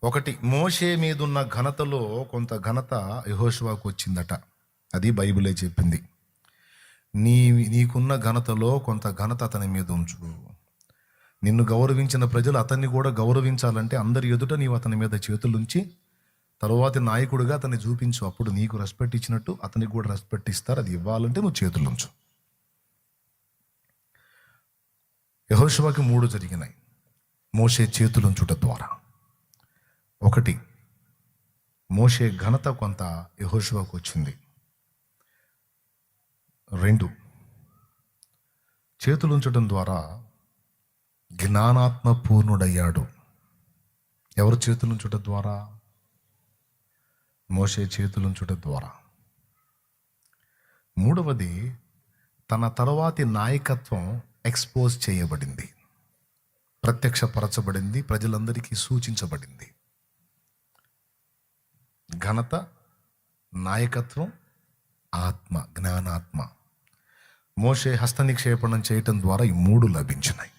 ఒకటి, మోషే మీదున్న ఘనతలో కొంత ఘనత యెహోషువకు వచ్చిందట. అది బైబిలే చెప్పింది. నీకున్న ఘనతలో కొంత ఘనత అతని మీద ఉంచు. నిన్ను గౌరవించిన ప్రజలు అతన్ని కూడా గౌరవించాలంటే అందరి ఎదుట నీవు అతని మీద చేతులుంచి తరువాతి నాయకుడిగా అతన్ని చూపించు. అప్పుడు నీకు రెస్పెక్ట్ ఇచ్చినట్టు అతనికి కూడా రెస్పెక్ట్ ఇస్తారు. అది ఇవ్వాలంటే నువ్వు చేతులుంచు. యెహోషువకి 3 జరిగినాయి మోషే చేతులుంచుట ద్వారా. ఒకటి, మోషే ఘనత కొంత యెహోషువకు వచ్చింది. 2, చేతులుంచడం ద్వారా జ్ఞానాత్మ పూర్ణుడయ్యాడు. ఎవరు చేతులుంచుట ద్వారా? మోషే చేతులుంచుట ద్వారా. 3వది, తన తరువాతి నాయకత్వం ఎక్స్పోజ్ చేయబడింది, ప్రత్యక్షపరచబడింది, ప్రజలందరికీ సూచించబడింది. ఘనత, నాయకత్వం, ఆత్మ, జ్ఞానాత్మ. మోషే హస్తనిక్షేపణం చేయటం ద్వారా ఈ 3 లభించినాయి.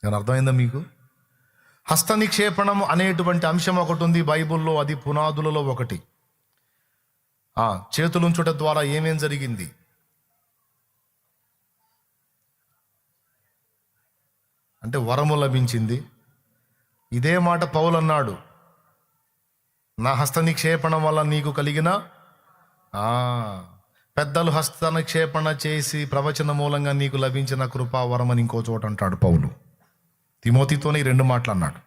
ఏమన్నా అర్థమైందా మీకు? హస్తనిక్షేపణం అనేటువంటి అంశం ఒకటి ఉంది బైబిల్లో, అది పునాదులలో ఒకటి. చేతులుంచుట ద్వారా ఏమేం జరిగింది? అంటే వరము లభించింది. ఇదే మాట పౌలు అన్నాడు, నా హస్తనిక్షేపణం వల్ల నీకు కలిగిన పెద్దలు హస్తనిక్షేపణ చేసి ప్రవచన మూలంగా నీకు లభించిన కృపావరం అని ఇంకో చోట అంటాడు పౌలు. తిమోతితోనే ఈ 2 మాటలు అన్నాడు.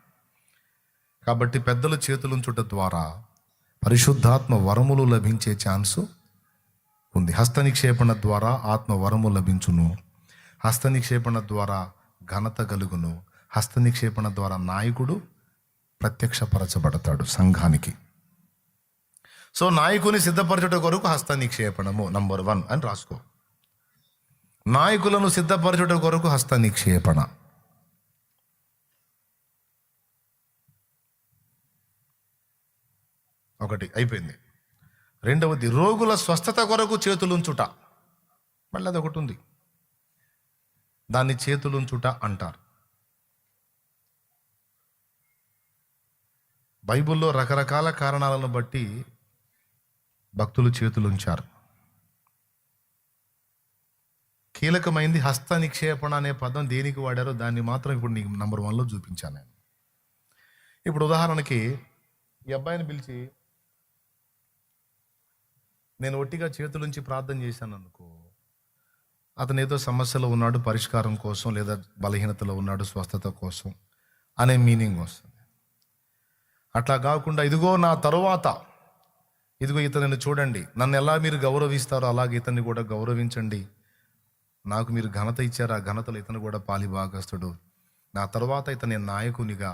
కాబట్టి పెద్దలు చేతులుంచుట ద్వారా పరిశుద్ధాత్మ వరములు లభించే ఛాన్సు ఉంది. హస్తనిక్షేపణ ద్వారా ఆత్మ వరము లభించును. హస్తనిక్షేపణ ద్వారా ఘనత కలుగును. హస్తనిక్షేపణ ద్వారా నాయకుడు ప్రత్యక్షపరచబడతాడు సంఘానికి. సో నాయకుని సిద్ధపరచుట కొరకు హస్తనిక్షేపణము నంబర్ 1 అని రాసుకో. నాయకులను సిద్ధపరచుట కొరకు హస్తనిక్షేపణ. ఒకటి అయిపోయింది. 2వది, రోగుల స్వస్థత కొరకు చేతులుంచుట. మళ్ళీ అది ఒకటి ఉంది, దాన్ని చేతులుంచుట అంటారు. బైబిల్లో రకరకాల కారణాలను బట్టి భక్తులు చేతులుంచారు. కీలకమైంది హస్త నిక్షేపణ అనే పదం దేనికి వాడారో దాన్ని మాత్రం ఇప్పుడు నీకు నంబర్ 1లో చూపించాను నేను. ఇప్పుడు ఉదాహరణకి ఈ అబ్బాయిని పిలిచి నేను ఒట్టిగా చేతులుంచి ప్రార్థన చేశాను అనుకో, అతను ఏదో సమస్యలో ఉన్నాడు పరిష్కారం కోసం, లేదా బలహీనతలో ఉన్నాడు స్వస్థత కోసం అనే మీనింగ్ వస్తుంది. అట్లా కాకుండా ఇదిగో నా తరువాత, ఇదిగో ఇతనిని చూడండి, నన్ను ఎలా మీరు గౌరవిస్తారో అలాగే ఇతన్ని కూడా గౌరవించండి, నాకు మీరు ఘనత ఇచ్చారు, ఆ ఘనతలో ఇతను కూడా పాలిభాగస్తుడు, నా తర్వాత ఇతని నాయకునిగా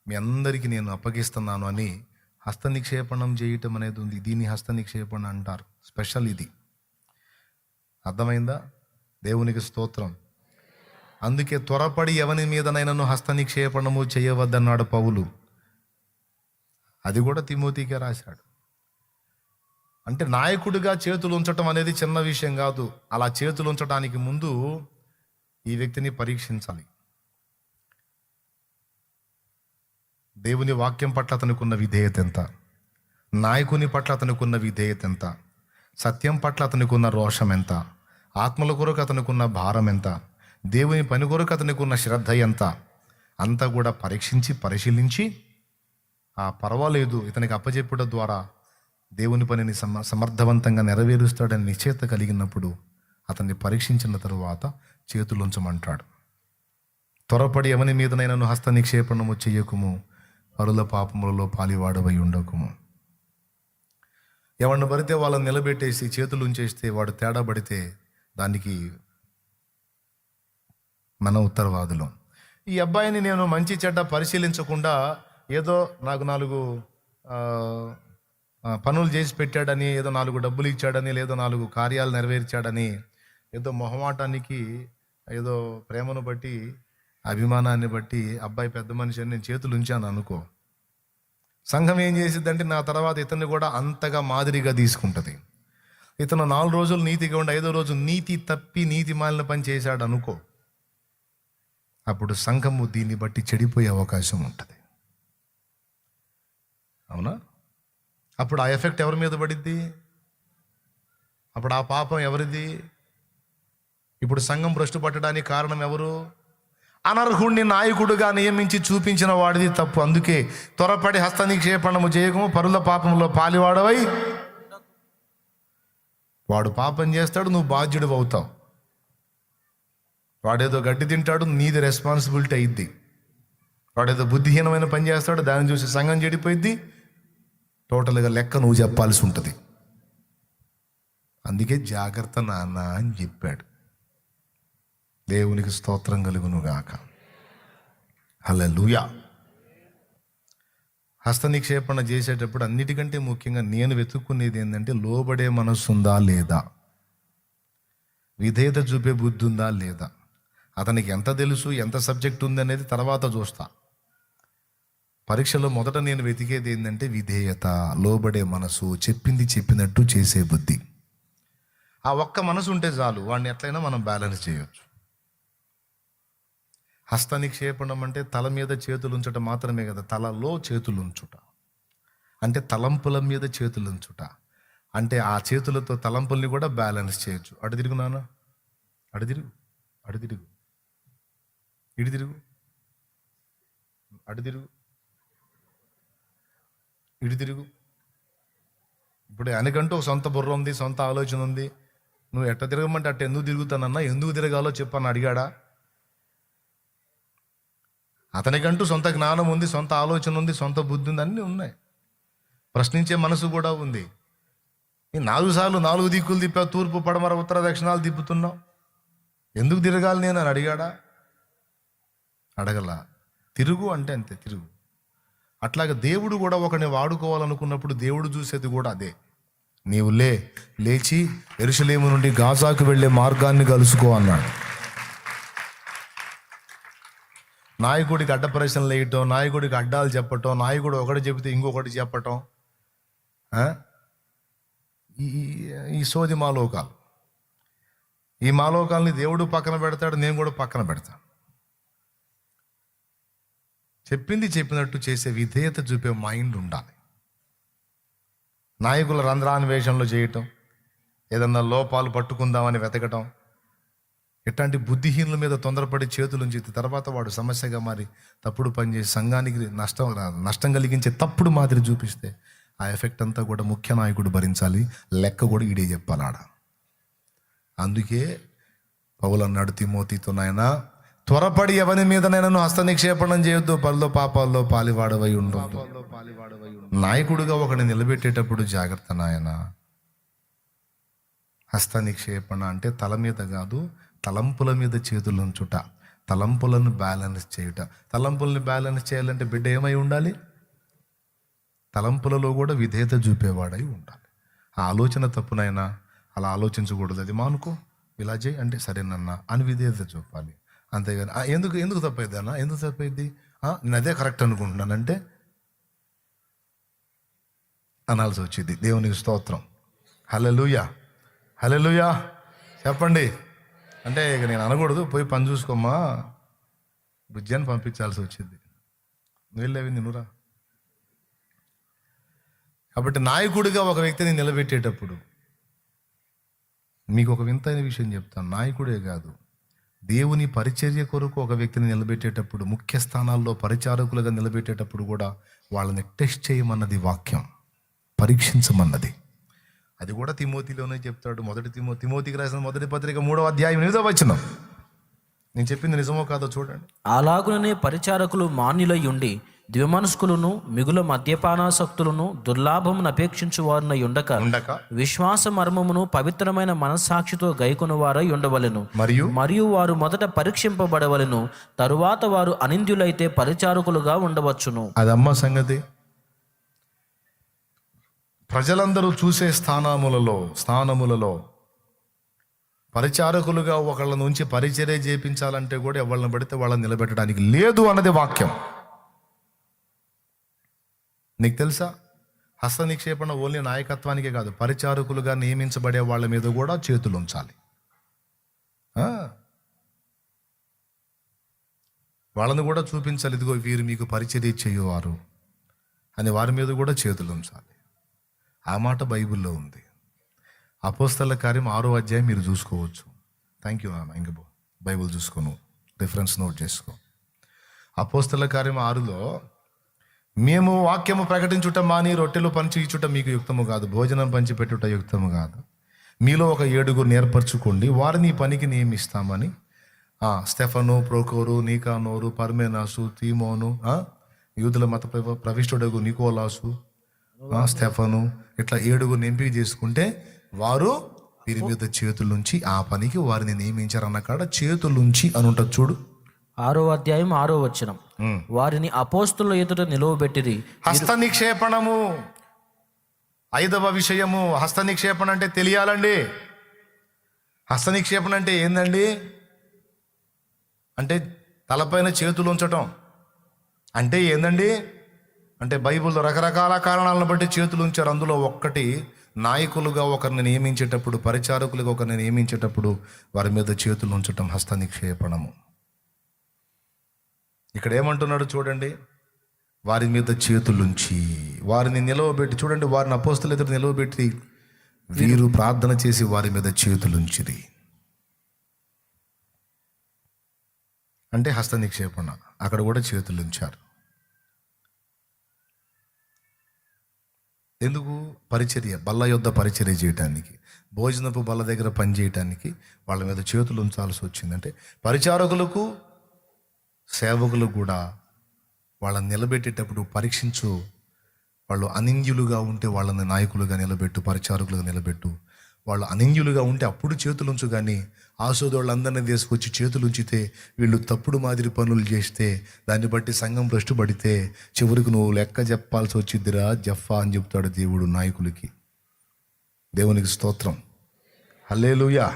మీ అందరికీ నేను అప్పగిస్తున్నాను అని హస్తనిక్షేపణం చేయటం అనేది ఉంది. దీన్ని హస్తనిక్షేపణ అంటారు. స్పెషల్ ఇది. అర్థమైందా? దేవునికి స్తోత్రం. అందుకే త్వరపడి ఎవని మీదనైనాను హస్తనిక్షేపణము చేయవద్దన్నాడు పౌలు. అది కూడా తిమోతికే రాశాడు. అంటే నాయకుడిగా చేతులు ఉంచటం అనేది చిన్న విషయం కాదు. అలా చేతులు ఉంచడానికి ముందు ఈ వ్యక్తిని పరీక్షించాలి. దేవుని వాక్యం పట్ల అతనుకున్న విధేయత ఎంత, నాయకుని పట్ల అతనుకున్న విధేయత ఎంత, సత్యం పట్ల అతనుకున్న రోషం ఎంత, ఆత్మల కొరకు అతనుకున్న భారం ఎంత, దేవుని పని కొరకు అతనుకున్న శ్రద్ధ ఎంత, అంతా కూడా పరిశీలించి పర్వాలేదు ఇతనికి అప్పచెప్పడం ద్వారా దేవుని పనిని సమర్థవంతంగా నెరవేరుస్తాడని నిశ్చయత కలిగినప్పుడు అతన్ని పరీక్షించిన తరువాత చేతులుంచమంటాడు. త్వరపడి ఎవని మీదనైనా హస్త నిక్షేపణము చెయ్యకుము, పరుల పాపములలో పాలివాడవై ఉండకుము. ఎవరిని పడితే వాళ్ళని నిలబెట్టేసి చేతులు ఉంచేస్తే వాడు తేడా పడితే దానికి మన ఉత్తరవాదులు. ఈ అబ్బాయిని నేను మంచి చెడ్డ పరిశీలించకుండా ఏదో నాకు 4 పనులు చేసి పెట్టాడని, ఏదో 4 డబ్బులు ఇచ్చాడని, లేదో 4 కార్యాలు నెరవేర్చాడని, ఏదో మొహమాటానికి, ఏదో ప్రేమను బట్టి, అభిమానాన్ని బట్టి అబ్బాయి పెద్ద మనిషి అని నేను చేతులు ఉంచాను అనుకో, సంఘం ఏం చేసిద్దంటే నా తర్వాత ఇతన్ని కూడా అంతగా మాదిరిగా తీసుకుంటుంది. ఇతను 4 రోజులు నీతిగా ఉండి 5వ రోజు నీతి తప్పి నీతి మాలిన పని చేశాడు అనుకో, అప్పుడు సంఘము దీన్ని బట్టి చెడిపోయే అవకాశం ఉంటుంది. అవునా? అప్పుడు ఆ ఎఫెక్ట్ ఎవరి మీద పడిద్ది? అప్పుడు ఆ పాపం ఎవరిది? ఇప్పుడు సంఘం భ్రష్టు పట్టడానికి కారణం ఎవరు? అనర్హుణ్ణి నాయకుడుగా నియమించి చూపించిన వాడిది తప్పు. అందుకే త్వరపడి హస్త నిక్షేపణము చేయకము, పరుల పాపంలో పాలివాడవై. వాడు పాపం చేస్తాడు, నువ్వు బాధ్యుడు అవుతావు. వాడేదో గడ్డి తింటాడు, నీది రెస్పాన్సిబిలిటీ అయింది. వాడేదో బుద్ధిహీనమైన పని చేస్తాడు, దాన్ని చూసి సంఘం చెడిపోయింది. టోటల్గా లెక్క నువ్వు చెప్పాల్సి ఉంటుంది. అందుకే జాగ్రత్త నాన్న అని చెప్పాడు. దేవునికి స్తోత్రం కలుగును గాక. హల్లెలూయా. హస్త నిక్షేపణ చేసేటప్పుడు అన్నిటికంటే ముఖ్యంగా నేను వెతుక్కునేది ఏంటంటే, లోబడే మనసు ఉందా లేదా, విధేయత చూపే బుద్ధి ఉందా లేదా. అతనికి ఎంత తెలుసు, ఎంత సబ్జెక్ట్ ఉంది అనేది తర్వాత చూస్తా. పరీక్షలో మొదట నేను వెతికేది ఏంటంటే విధేయత, లోబడే మనసు, చెప్పింది చెప్పినట్టు చేసే బుద్ధి. ఆ ఒక్క మనసు ఉంటే చాలు, వాడిని ఎట్లయినా మనం బ్యాలెన్స్ చేయొచ్చు. హస్త నిక్షేపణం అంటే తల మీద చేతులు ఉంచటం మాత్రమే కదా, తలలో చేతులు ఉంచుట అంటే తలంపుల మీద చేతులు ఉంచుట అంటే ఆ చేతులతో తలంపుల్ని కూడా బ్యాలెన్స్ చేయొచ్చు. అటు తిరుగు నాన్న, అటు తిరుగు, అటు తిరుగు, ఇటు తిరుగు, అటు తిరుగు, ఇటు తిరుగు. ఇప్పుడు ఆయనకంటూ ఒక సొంత బుర్ర ఉంది, సొంత ఆలోచన ఉంది. నువ్వు ఎట్ట తిరగమంటే అట్ట ఎందుకు తిరుగుతానన్నా, ఎందుకు తిరగాలో చెప్పని అడిగాడా? అతనికంటూ సొంత జ్ఞానం ఉంది, సొంత ఆలోచన ఉంది, సొంత బుద్ధి ఉంది, అన్నీ ఉన్నాయి. ప్రశ్నించే మనసు కూడా ఉంది. ఈ 4 సార్లు 4 దిక్కులు తిప్పా, తూర్పు పడమర ఉత్తర దక్షిణాలు తిప్పుతున్నావు, ఎందుకు తిరగాలి నేను అని అడిగాడా? అడగలా. తిరుగు అంటే అంతే, తిరుగు. అట్లాగే దేవుడు కూడా ఒకరిని వాడుకోవాలనుకున్నప్పుడు దేవుడు చూసేది కూడా అదే. నీవు లేచి యెరూషలేము నుండి గాజాకు వెళ్ళే మార్గాన్ని కలుసుకో అన్నాడు. నాయకుడికి అడ్డ ప్రశ్నలు వేయటం, నాయకుడికి అడ్డాలు చెప్పటం, నాయకుడు ఒకటి చెబితే ఇంకొకటి చెప్పటం, ఈ సోది మాలోకాలు. ఈ మాలోకాలని దేవుడు పక్కన పెడతాడు, నేను కూడా పక్కన పెడతాను. చెప్పింది చెప్పినట్టు చేసే విధేయత చూపే మైండ్ ఉండాలి. నాయకుల రంధ్రాన్వేషణలు చేయటం, ఏదన్నా లోపాలు పట్టుకుందామని వెతకటం, ఇట్లాంటి బుద్ధిహీనుల మీద తొందరపడి చేతులుంచి తర్వాత వాడు సమస్యగా మారి తప్పుడు పనిచేసి సంఘానికి నష్టం కలిగించే తప్పుడు మాదిరి చూపిస్తే ఆ ఎఫెక్ట్ అంతా కూడా ముఖ్య నాయకుడు భరించాలి, లెక్క కూడా ఈడే చెప్పాలాడ. అందుకే పౌలు అన్నాడు తిమోతితో, నాయనా త్వరపడి ఎవరి మీదనైనా హస్త నిక్షేపణం చేయొద్దు, పరుల పాపాల్లో పాలివాడవై ఉండొద్దు. నాయకుడిగా ఒకడిని నిలబెట్టేటప్పుడు జాగ్రత్త నాయన. హస్త నిక్షేపణ అంటే తల మీద కాదు, తలంపుల మీద చేతులు ఉంచుట, తలంపులను బ్యాలెన్స్ చేయుట. తలంపుల్ని బ్యాలెన్స్ చేయాలంటే బిడ్డ ఏమై ఉండాలి? తలంపులలో కూడా విధేయత చూపేవాడై ఉండాలి. ఆ ఆలోచన తప్పునైనా అలా ఆలోచించకూడదు, అది మానుకో, ఇలా చేయి అంటే సరేనన్నా అని విధేయత చూపాలి. అంతేగాని ఎందుకు తప్పైద్ది అన్న, ఎందుకు తప్పైద్ది, నేను అదే కరెక్ట్ అనుకుంటున్నానంటే అనాల్సి వచ్చింది. దేవునికి స్తోత్రం. హల్లెలూయా, హల్లెలూయా చెప్పండి. అంటే ఇక నేను అనకూడదు, పోయి పని చూసుకోమ్మా బుజ్జాన్ని పంపించాల్సి వచ్చింది, నువ్వు నువ్వురా. కాబట్టి నాయకుడిగా ఒక వ్యక్తిని నిలబెట్టేటప్పుడు మీకు ఒక వింతైన విషయం చెప్తాను. నాయకుడే కాదు, దేవుని పరిచర్య కొరకు ఒక వ్యక్తిని నిలబెట్టేటప్పుడు, ముఖ్య స్థానాల్లో పరిచారకులుగా నిలబెట్టేటప్పుడు కూడా వాళ్ళని టెస్ట్ చేయమన్నది వాక్యం, పరీక్షించమన్నది. అది కూడా తిమోతిలోనే చెప్తాడు. తిమోతికి రాసిన మొదటి పత్రిక 3వ అధ్యాయం 8వ వచనం. నేను చెప్పింది నిజమో కాదో చూడండి. అలాగుననే పరిచారకులు మాన్యులై ఉండి ద్విమనస్కులను, మిగుల మద్యపానాసక్తులను, దుర్లాభమును అపేక్షించు వారినై ఉండక విశ్వాస మర్మమును పవిత్రమైన మనస్సాక్షితో గైకొను వారై ఉండవలెను. మరియు వారు మొదట పరీక్షింపబడవలెను, తరువాత వారు అనింద్యులైతే పరిచారకులుగా ఉండవచ్చును. అదమ్మ సంగతి. ప్రజలందరూ చూసే స్థానములలో పరిచారకులుగా ఒకళ్ళ నుంచి పరిచర్య చేయించాలంటే కూడా ఎవరిని పడితే వాళ్ళని నిలబెట్టడానికి లేదు అన్నది వాక్యం. నీకు తెలుసా, హస్త నిక్షేపణ ఓన్లీ నాయకత్వానికే కాదు, పరిచారకులుగా నియమించబడే వాళ్ళ మీద కూడా చేతులు ఉంచాలి. వాళ్ళని కూడా చూపించాలి, ఇదిగో వీరు మీకు పరిచర్య చేయువారు, అని వారి మీద కూడా చేతులు ఉంచాలి. ఆ మాట బైబిల్లో ఉంది. అపోస్తల కార్యం 6వ అధ్యాయం మీరు చూసుకోవచ్చు. థ్యాంక్ యూ నాన్న. ఇంక బైబిల్ చూసుకోను, రిఫరెన్స్ నోట్ చేసుకో. అపోస్తల కార్యం 6లో మేము వాక్యము ప్రకటించుట మాని రొట్టెలు పంచి ఇచ్చుట మీకు యుక్తము కాదు, భోజనం పంచి పెట్టుట యుక్తము కాదు, మీలో ఒక 7 ఏర్పరచుకోండి, వారిని ఈ పనికి నియమిస్తామని స్టెఫను, ప్రోకోరు, నీకానోరు, పర్మేనాసు, తీమోను, యూదుల మత ప్రవిష్టుడగు నికోలాసు, స్టెఫను, ఇట్లా 7 ఎంపిక చేసుకుంటే వారు వీరి మీద చేతులుంచి ఆ పనికి వారిని నియమించారు. అన్న కాడ చేతులుంచి అని ఉంటుంది చూడు. 6వ అధ్యాయం 6వ వచనం. వారిని అపోస్తుల ఎదుట నిలువబెట్టిరి. హస్త నిక్షేపణము 5వ విషయము. హస్త నిక్షేపణ అంటే తెలియాలండి. హస్త నిక్షేపణ అంటే ఏందండి? అంటే తలపైన చేతులు ఉంచటం అంటే ఏందండి? అంటే బైబిల్లో రకరకాల కారణాలను బట్టి చేతులు ఉంచారు. అందులో ఒక్కటి, నాయకులుగా ఒకరిని నియమించేటప్పుడు, పరిచారకులుగా ఒకరిని నియమించేటప్పుడు వారి మీద చేతులు ఉంచటం హస్త నిక్షేపణము. ఇక్కడ ఏమంటున్నాడు చూడండి, వారి మీద చేతులుంచి వారిని నిలవబెట్టి. చూడండి, వారిని అపోస్తల ఎదుట నిలవబెట్టి వీరు ప్రార్థన చేసి వారి మీద చేతులుంచిరి. అంటే హస్త నిక్షేపణ. అక్కడ కూడా చేతులు ఉంచారు. ఎందుకు? పరిచర్య, బల్ల యొద్ద పరిచర్య చేయటానికి, భోజనపు బల్ల దగ్గర పని చేయటానికి వాళ్ళ మీద చేతులు ఉంచాల్సి వచ్చిందంటే పరిచారకులకు, సేవకులకు కూడా వాళ్ళని నిలబెట్టేటప్పుడు పరీక్షించు. వాళ్ళు అనింద్యులుగా ఉంటే వాళ్ళని నాయకులుగా నిలబెట్టు, పరిచారకులుగా నిలబెట్టు. వాళ్ళు అనింద్యులుగా ఉంటే అప్పుడు చేతులుంచు. కానీ ఆసోదోళ్ళందరినీ తీసుకొచ్చి చేతులు ఉంచితే, వీళ్ళు తప్పుడు మాదిరి పనులు చేస్తే, దాన్ని బట్టి సంఘం భ్రష్టు పడితే చివరికి నువ్వు లెక్క చెప్పాల్సి వచ్చిద్దిరా జఫా అని చెప్తాడు దేవుడు నాయకులకి. దేవునికి స్తోత్రం, హల్లెలూయా.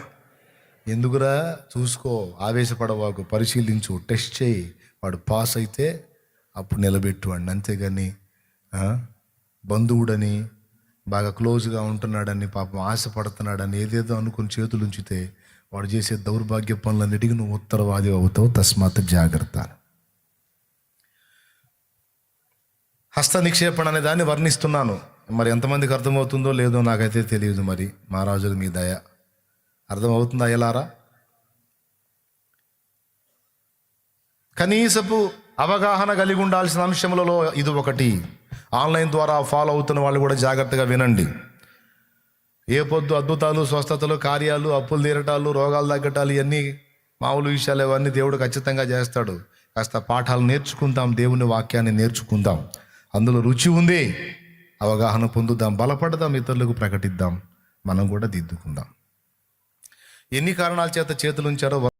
ఎందుకురా? చూసుకో, ఆవేశపడవాకు, పరిశీలించు, టెస్ట్ చేయి. వాడు పాస్ అయితే అప్పుడు నిలబెట్టు అండి. అంతేగాని బంధువుడని, బాగా క్లోజ్గా ఉంటున్నాడని, పాపం ఆశపడుతున్నాడని ఏదేదో అనుకుని చేతులు ఉంచితే వాడు చేసే దౌర్భాగ్య పనులన్నిటికీ నువ్వు ఉత్తరవాది అవుతావు. తస్మాత్ జాగ్రత్త. హస్త నిక్షేపణ అనే దాన్ని వర్ణిస్తున్నాను. మరి ఎంతమందికి అర్థమవుతుందో లేదో నాకైతే తెలియదు. మరి మహారాజుల మీ దయ. అర్థమవుతుందా ఎలారా? కనీసపు అవగాహన కలిగి ఉండాల్సిన అంశములలో ఇది ఒకటి. ఆన్లైన్ ద్వారా ఫాలో అవుతున్న వాళ్ళు కూడా జాగ్రత్తగా వినండి. ఏ పొద్దు అద్భుతాలు, స్వస్థతలు, కార్యాలు, అప్పులు తీరటాలు, రోగాలు తగ్గటాలు, ఇవన్నీ మామూలు విషయాలు. ఇవన్నీ దేవుడు ఖచ్చితంగా చేస్తాడు. కాస్త పాఠాలు నేర్చుకుందాం, దేవుని వాక్యాన్ని నేర్చుకుందాం. అందులో రుచి ఉంది. అవగాహన పొందుదాం, బలపడదాం, ఇతరులకు ప్రకటిద్దాం, మనం కూడా దిద్దుకుందాం. ఎన్ని కారణాల చేత చేతులు ఉంచారో